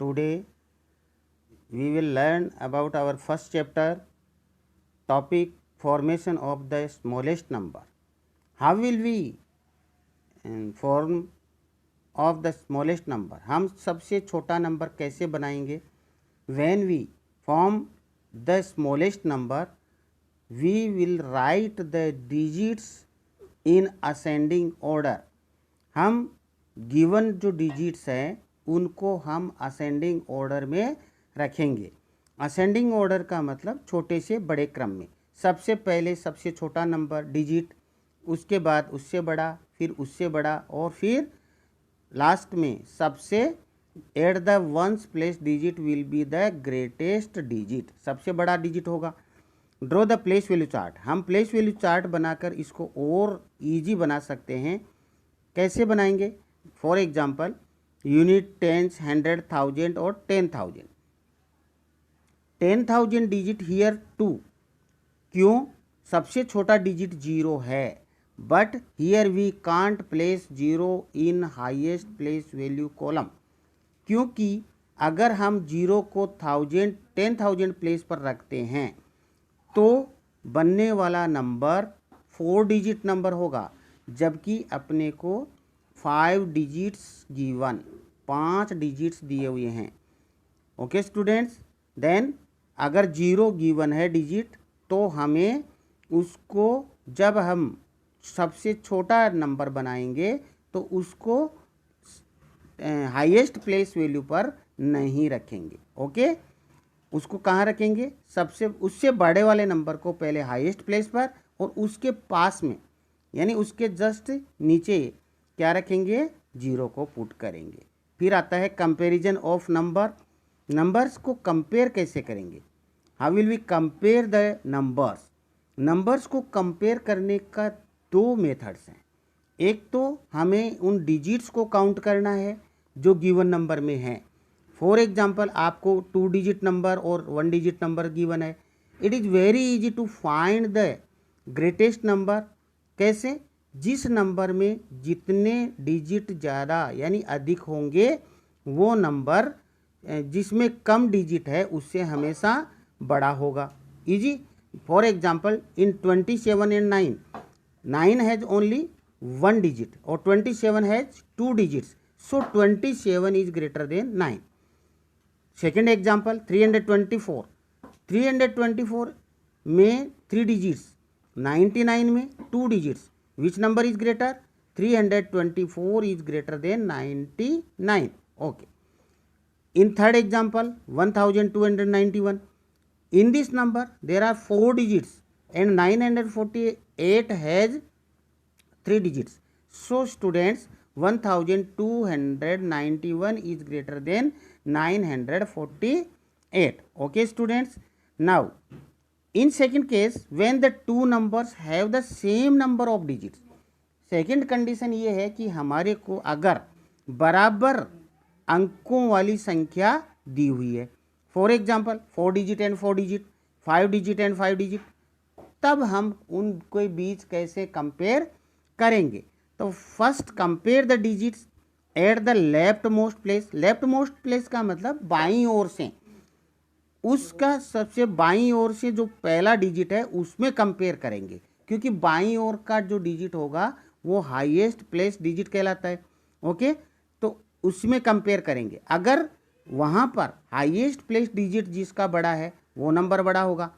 Today we will learn about our first chapter, topic formation of the smallest number. How will we form of the smallest number? हम सबसे छोटा number कैसे बनाएंगे? When we form the smallest number, we will write the digits in ascending order. हम given जो digits हैं उनको हम असेंडिंग ऑर्डर में रखेंगे. असेंडिंग ऑर्डर का मतलब छोटे से बड़े क्रम में. सबसे पहले सबसे छोटा नंबर डिजिट, उसके बाद उससे बड़ा, फिर उससे बड़ा, और फिर लास्ट में सबसे at the ones place digit will be the greatest digit. सबसे बड़ा डिजिट होगा. Draw the place value chart. हम प्लेस वैल्यू चार्ट बनाकर इसको और ईजी बना सकते हैं. कैसे बनाएंगे? फॉर एग्जाम्पल यूनिट, टेंस, 100, 1000 और 10,000. 10,000 डिजिट हियर 2. क्यों? सबसे छोटा डिजिट 0 है, but here we can't place 0 in highest place value column. क्योंकि अगर हम 0 को 10,000 प्लेस पर रखते हैं तो बनने वाला नंबर 4 डिजिट नंबर होगा, जबकि अपने को 5 डिजिट्स गिवन, 5 डिजिट्स दिए हुए हैं. ओके स्टूडेंट्स, देन अगर 0 गिवन है डिजिट तो हमें उसको, जब हम सबसे छोटा नंबर बनाएंगे तो उसको हाईएस्ट प्लेस वैल्यू पर नहीं रखेंगे. ओके, उसको कहाँ रखेंगे? सबसे उससे बड़े वाले नंबर को पहले हाईएस्ट प्लेस पर और उसके पास में यानी उसके जस्ट नीचे क्या रखेंगे? 0 को पुट करेंगे. फिर आता है कंपैरिजन ऑफ नंबर. नंबर्स को कंपेयर कैसे करेंगे? How will we compare the numbers? Numbers को कंपेयर करने का 2 मेथड्स हैं. एक तो हमें उन डिजिट्स को काउंट करना है जो गिवन नंबर में हैं. फॉर एग्जाम्पल आपको 2 डिजिट नंबर और 1 डिजिट नंबर गिवन है. It is very easy to find the greatest number. कैसे? जिस नंबर में जितने डिजिट ज़्यादा यानी अधिक होंगे वो नंबर जिसमें कम डिजिट है उससे हमेशा बड़ा होगा. Easy. For example in 27 and 9, 9 has only 1 digit और 27 has 2 digits, so 27 is greater than 9. Second example 324. 324 में 3 डिजिट्स, 99 में 2 digits. Which number is greater? 324 is greater than 99. Okay. In third example 1291. In this number there are 4 digits and 948 has 3 digits. So students, 1291 is greater than 948. Okay students. Now in second case, when the two numbers have the same number of digits, second condition ये है कि हमारे को अगर बराबर अंकों वाली संख्या दी हुई है, for example 4 digit and 4 digit, 5 digit and 5 digit, तब हम उनके बीच कैसे कंपेयर करेंगे? तो first compare the digits at the left most place. Left most place का मतलब बाईं ओर से, उसका सबसे बाईं ओर से जो पहला डिजिट है उसमें कंपेयर करेंगे, क्योंकि बाईं ओर का जो डिजिट होगा वो हाईएस्ट प्लेस डिजिट कहलाता है. ओके, तो उसमें कंपेयर करेंगे. अगर वहाँ पर हाईएस्ट प्लेस डिजिट जिसका बड़ा है वो नंबर बड़ा होगा.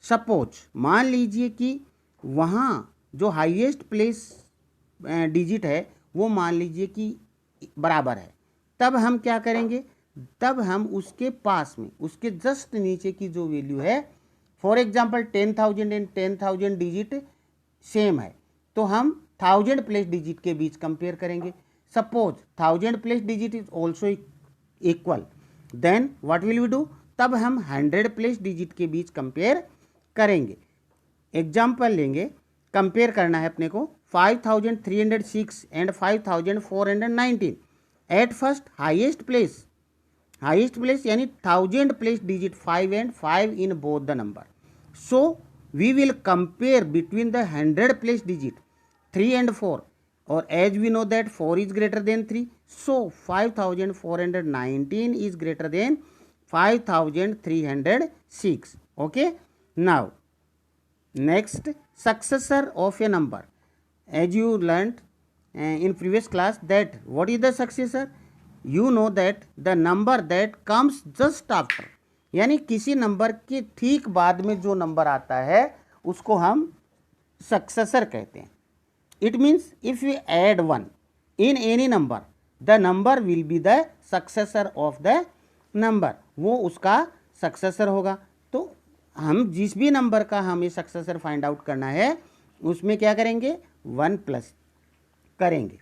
सपोज मान लीजिए कि वहाँ जो हाईएस्ट प्लेस डिजिट है वो मान लीजिए कि बराबर है, तब हम क्या करेंगे? तब हम उसके पास में, उसके जस्ट नीचे की जो वैल्यू है, for example 10,000 and 10,000 digit same है तो हम 1000 प्लेस डिजिट के बीच कंपेयर करेंगे. Suppose 1000 place digit is also equal, then what will we do? तब हम 100 प्लेस डिजिट के बीच कंपेयर करेंगे. एग्जाम्पल लेंगे, कंपेयर करना है अपने को 5306 and 5419. At first highest place यानी 1000 place digit 5 and 5 in both the number. So we will compare between the 100 place digit 3 and 4 or as we know that 4 is greater than 3, so 5419 is greater than 5306. Okay, now next, successor of a number. As you learnt in previous class that what is the successor, you know that the number that comes just after, यानी किसी number के ठीक बाद में जो number आता है उसको हम सक्सेसर कहते हैं. It means if we add 1 in any number, the number will be the successor of the number. वो उसका सक्सेसर होगा. तो हम जिस भी नंबर का हमें सक्सेसर फाइंड आउट करना है उसमें क्या करेंगे, 1 प्लस करेंगे.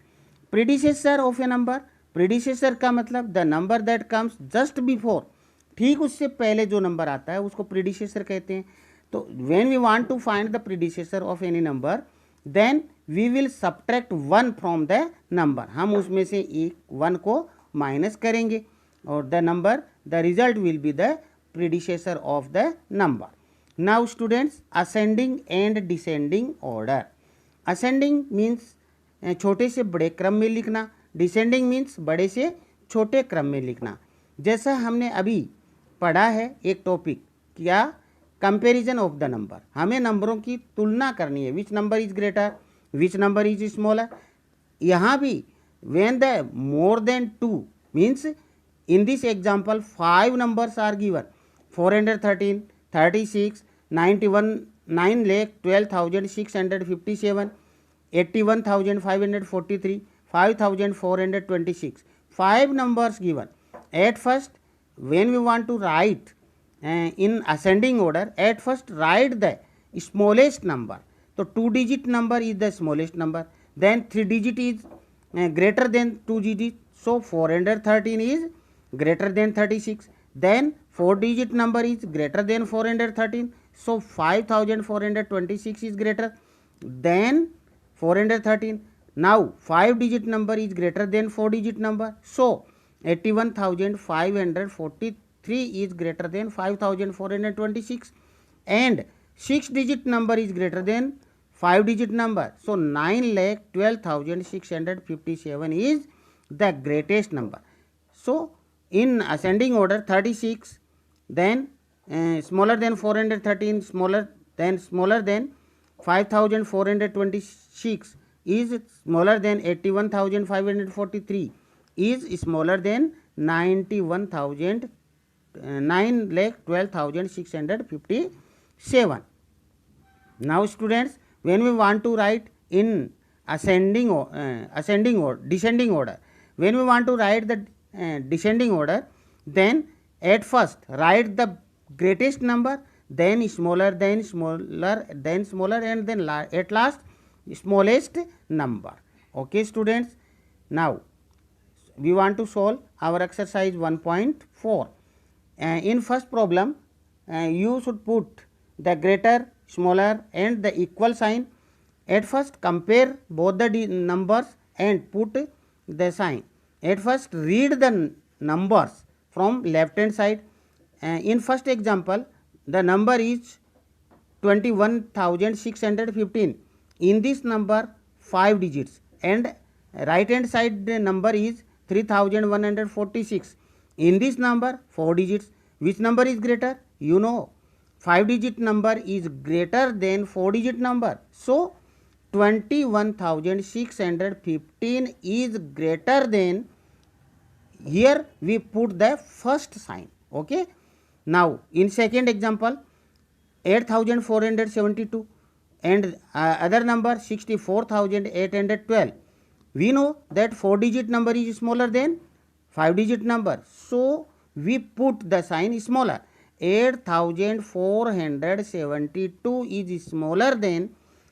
Predecessor of A number, predecessor का मतलब the number that comes just before, ठीक उससे पहले जो नंबर आता है उसको प्रीडिसेसर कहते हैं. तो when we want to find the predecessor of any number, then we will subtract 1 from the number. हम उसमें से एक 1 को माइनस करेंगे और the number, the result will be the predecessor of the number. Now students, ascending and descending order. Ascending means छोटे से बड़े क्रम में लिखना, डिसेंडिंग मीन्स बड़े से छोटे क्रम में लिखना. जैसा हमने अभी पढ़ा है एक टॉपिक, क्या, कंपैरिजन ऑफ द नंबर. हमें नंबरों की तुलना करनी है, which number is greater, which number is smaller. यहाँ भी when the more than 2 means in this example 5 numbers are given, 413, 36, 91, 9,12,657, 81,543, 5,426. 5 numbers given. At first, when we want to write in ascending order, at first write the smallest number. So 2-digit number is the smallest number. Then 3-digit is greater than 2 digits. So 413 is greater than 36. Then 4-digit number is greater than 413. So 5,426 is greater than 413. Now 5-digit number is greater than 4-digit number. So 81,543 is greater than 5,426. And 6-digit number is greater than 5-digit number. So 9,12,657 is the greatest number. So in ascending order, 36, then smaller than 413, smaller than 5,426 is smaller than 81,543 is smaller than 9,12,657. Now students, when we want to write in descending order, when we want to write the descending order, then at first write the greatest number, then smaller, then smaller, then smaller, and then at last smallest number. Okay students, now we want to solve our exercise 1.4. In first problem, you should put the greater, smaller and the equal sign. At first compare both the numbers and put the sign. At first read the numbers from left hand side. In first example, the number is 21,615. In this number 5 digits, and right hand side the number is 3,146. In this number 4 digits. Which number is greater? You know, 5-digit number is greater than 4-digit number. So 21,615 is greater than, here we put the first sign. Okay. Now in second example, 8,472 and other number 64,812. We know that 4-digit number is smaller than 5-digit number. So we put the sign smaller. 8,472 is smaller than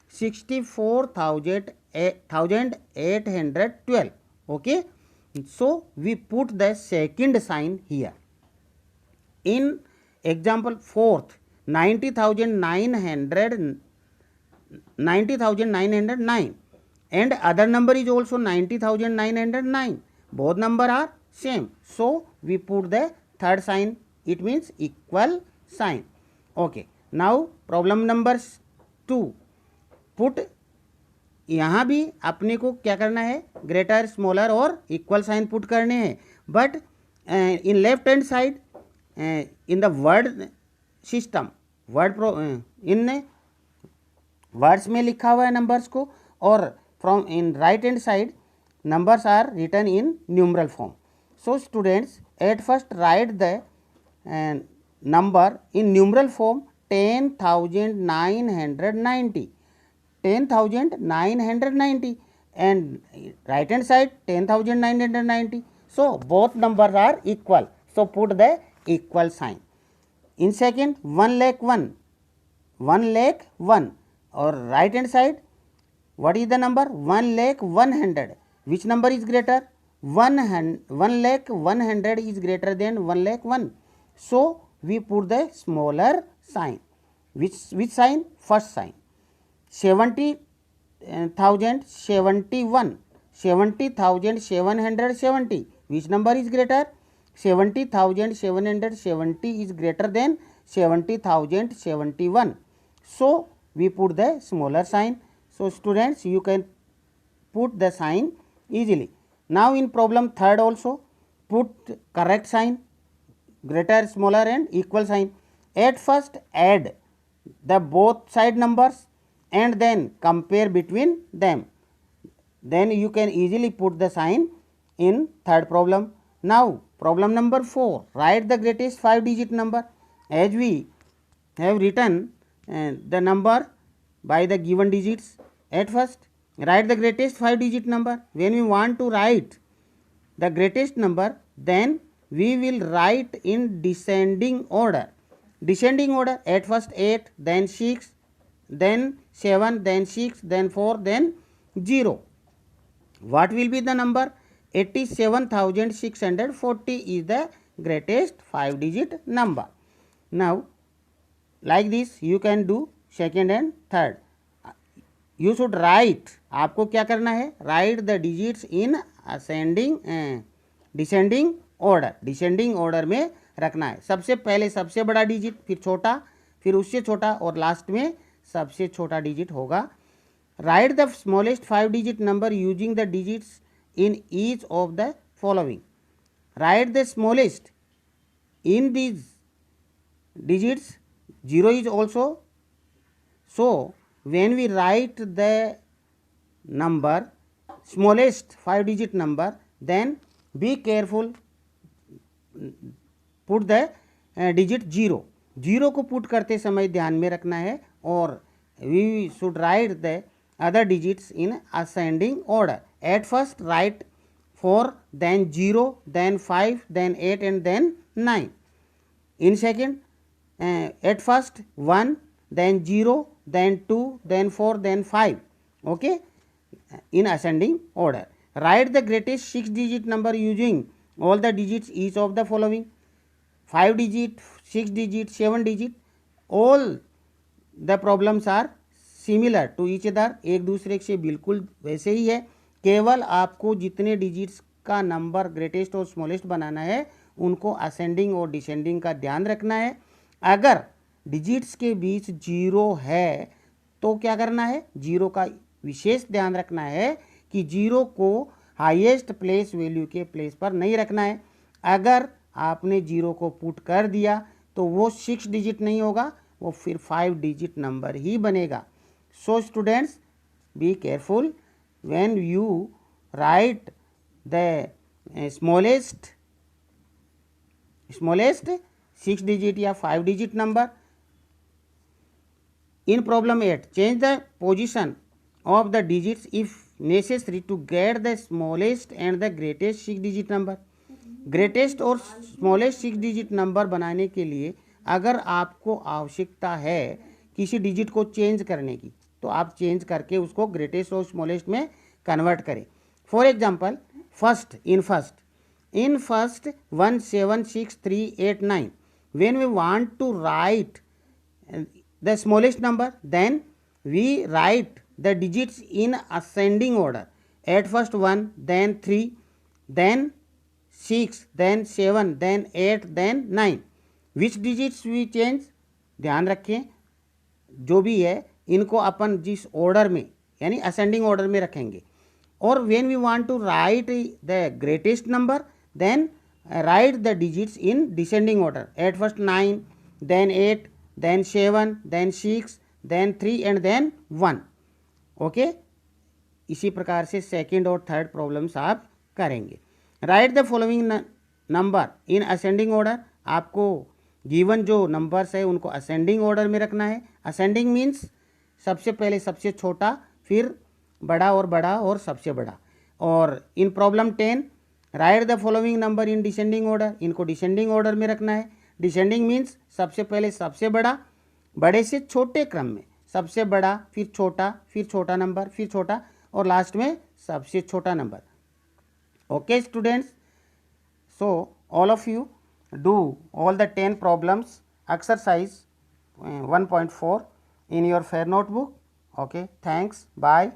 64,812. Okay. So we put the second sign here. In example fourth, 90,909 and other number is also 90,909. Both number are same. So we put the third sign. It means equal sign. Okay. Now problem number 2. Put यहाँ भी अपने को क्या करना है, greater smaller और equal sign put करने हैं, but in left hand side in the word system, in words में लिखा हुआ है नंबर्स को, और from in right hand side numbers are written in numeral form. So students, at first write the number in numeral form 10,990, 10,990, and right hand side 10,990. So both numbers are equal, so put the equal sign. In second, 1 lakh 1, 1 lakh 1, or right hand side what is the number, 1 lakh 100. Which number is greater? 1 lakh 100 is greater than 1 lakh 1. So we put the smaller sign. Which sign? First sign. 70,071, 70,770. Which number is greater? 70,770 is greater than 70,071. So we put the smaller sign. So students, you can put the sign easily. Now in problem third also, put correct sign, greater, smaller and equal sign. At first add the both side numbers and then compare between them. Then you can easily put the sign in third problem. Now problem number 4, write the greatest 5-digit number. As we have written the number by the given digits, at first write the greatest 5-digit number. When we want to write the greatest number, then we will write in descending order. Descending order, at first 8, then 6, then 7, then 6, then 4, then 0. What will be the number? 87,640 is the greatest 5-digit number. Now like this you can do second and third. You should write, आपको क्या करना है, write the digits in ascending descending order. descending order में रखना है. सबसे पहले सबसे बड़ा डिजिट, फिर छोटा, फिर उससे छोटा, और लास्ट में सबसे छोटा डिजिट होगा. Write the smallest 5-digit number using the digits in each of the following. Write the smallest in these digits. 0 is also. So when we write the number, smallest 5-digit number, then be careful, put the digit 0. 0 को put करते समय ध्यान में रखना है, और we should write the other digits in ascending order. At first write 4, then 0, then 5, then 8, and then 9. In second, at first 1, then 0, then 2, then 4, then 5. Okay, in ascending order. Write the greatest 6-digit number using all the digits each of the following: 5-digit, 6-digit, 7-digit. All the problems are similar to each other. एक दूसरे से बिल्कुल वैसे ही है, केवल आपको जितने digits का नंबर ग्रेटेस्ट और स्मॉलेस्ट बनाना है उनको असेंडिंग और डिसेंडिंग का ध्यान रखना है. अगर डिजिट्स के बीच 0 है तो क्या करना है, 0 का विशेष ध्यान रखना है कि 0 को हाईएस्ट प्लेस वैल्यू के प्लेस पर नहीं रखना है. अगर आपने 0 को पुट कर दिया तो वो 6 डिजिट नहीं होगा, वो फिर 5 डिजिट नंबर ही बनेगा. So students, be careful when you right the smallest 6 digit या 5 digit number. In problem 8, change the position of the digits if necessary to get the smallest and the greatest 6-digit number. Greatest और smallest 6-digit number बनाने के लिए अगर आपको आवश्यकता है किसी डिजिट को चेंज करने की, तो आप चेंज करके उसको ग्रेटेस्ट और स्मॉलेस्ट में कन्वर्ट करें. For example, in first 1 7 6 3 8 9. When we want to write the smallest number, then we write the digits in ascending order. At first 1, then 3, then 6, then 7, then 8, then 9. Which digits we change? ध्यान रखें, जो भी है इनको अपन जिस order में यानी ascending order में रखेंगे। और when we want to write the greatest number then write the digits in descending order, at first 9, then 8, then 7, then 6, then 3 and then 1। Okay, इसी प्रकार से सेकेंड और थर्ड प्रॉब्लम्स आप करेंगे। Write the following number in ascending order, आपको given जो numbers है उनको असेंडिंग ऑर्डर में रखना है। असेंडिंग मीन्स सबसे पहले सबसे छोटा, फिर बड़ा और सबसे बड़ा। और in problem 10 write the following number in descending order, इनको डिसेंडिंग ऑर्डर में रखना है। डिसेंडिंग मीन्स सबसे पहले सबसे बड़ा, बड़े से छोटे क्रम में, सबसे बड़ा फिर छोटा नंबर फिर छोटा और लास्ट में सबसे छोटा number. Okay students, so all of you do all the 10 problems exercise 1.4 in your fair notebook. Okay, thanks, bye.